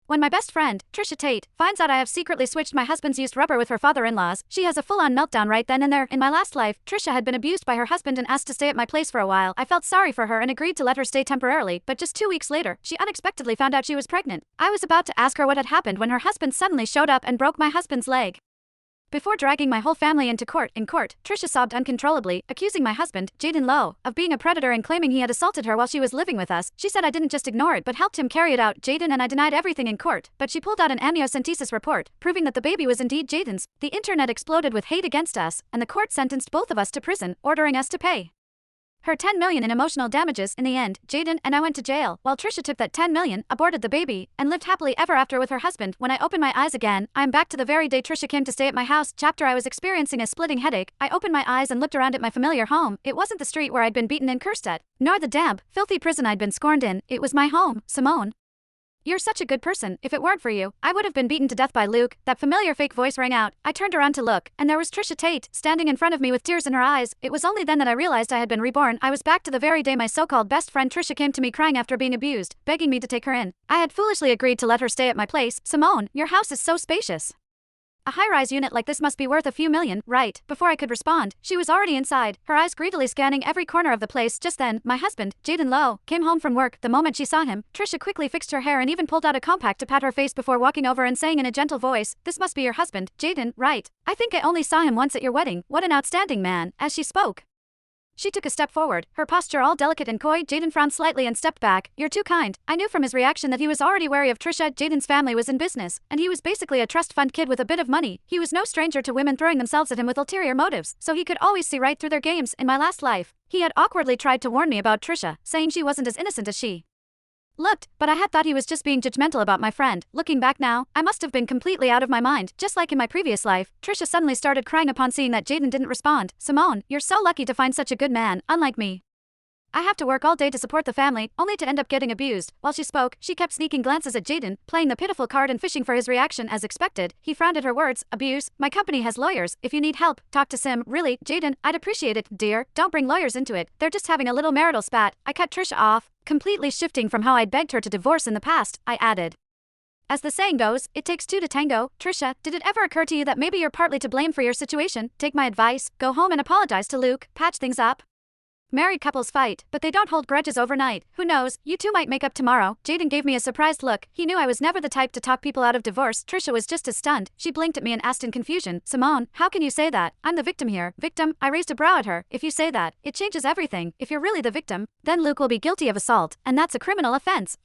When my best friend, Trisha Tate, finds out I have secretly switched my husband's used rubber with her father-in-law's, she has a full-on meltdown right then and there. In my last life, Trisha had been abused by her husband and asked to stay at my place for a while. I felt sorry for her and agreed to let her stay temporarily, but just 2 weeks later, she unexpectedly found out she was pregnant. I was about to ask her what had happened when her husband suddenly showed up and broke my husband's leg. Before dragging my whole family into court, Trisha sobbed uncontrollably, accusing my husband, Jaden Lowe, of being a predator and claiming he had assaulted her while she was living with us. She said I didn't just ignore it but helped him carry it out. Jaden and I denied everything in court, but she pulled out an amniocentesis report, proving that the baby was indeed Jaden's. The internet exploded with hate against us, and the court sentenced both of us to prison, ordering us to pay her $10 million in emotional damages. In the end, Jaden and I went to jail, while Trisha took that $10 million, aborted the baby, and lived happily ever after with her husband. When I opened my eyes again, I am back to the very day Trisha came to stay at my house. Chapter I was experiencing a splitting headache. I opened my eyes and looked around at my familiar home. It wasn't the street where I'd been beaten and cursed at, nor the damp, filthy prison I'd been scorned in. It was my home. Simone, you're such a good person. If it weren't for you, I would have been beaten to death by Luke. That familiar fake voice rang out. I turned around to look, and there was Trisha Tate, standing in front of me with tears in her eyes. It was only then that I realized I had been reborn. I was back to the very day my so-called best friend Trisha came to me crying after being abused, begging me to take her in. I had foolishly agreed to let her stay at my place. Simone, your house is so spacious. A high-rise unit like this must be worth a few million, right? Before I could respond, she was already inside, her eyes greedily scanning every corner of the place. Just then, my husband, Jaden Lowe, came home from work. The moment she saw him, Trisha quickly fixed her hair and even pulled out a compact to pat her face before walking over and saying in a gentle voice, "This must be your husband, Jaden, right? I think I only saw him once at your wedding. What an outstanding man." As she spoke, she took a step forward, her posture all delicate and coy. Jaden frowned slightly and stepped back. "You're too kind." I knew from his reaction that he was already wary of Trisha. Jaden's family was in business, and he was basically a trust fund kid with a bit of money. He was no stranger to women throwing themselves at him with ulterior motives, so he could always see right through their games. In my last life, he had awkwardly tried to warn me about Trisha, saying she wasn't as innocent as she looked, but I had thought he was just being judgmental about my friend. Looking back now, I must have been completely out of my mind. Just like in my previous life, Trisha suddenly started crying upon seeing that Jaden didn't respond. "Simone, you're so lucky to find such a good man, unlike me. I have to work all day to support the family, only to end up getting abused." While she spoke, she kept sneaking glances at Jaden, playing the pitiful card and fishing for his reaction. As expected, he frowned at her words. "Abuse? My company has lawyers. If you need help, talk to Sim." "Really, Jaden? I'd appreciate it, dear. Don't bring lawyers into it. They're just having a little marital spat." I cut Trisha off, completely shifting from how I'd begged her to divorce in the past. I added, "As the saying goes, it takes two to tango." "Trisha, did it ever occur to you that maybe you're partly to blame for your situation? Take my advice, go home and apologize to Luke, patch things up. Married couples fight, but they don't hold grudges overnight. Who knows, you two might make up tomorrow." Jaden gave me a surprised look. He knew I was never the type to talk people out of divorce. Trisha was just as stunned. She blinked at me and asked in confusion, "Simone, how can you say that? I'm the victim here." "Victim?" I raised a brow at her. "If you say that, it changes everything. If you're really the victim, then Luke will be guilty of assault, and that's a criminal offense.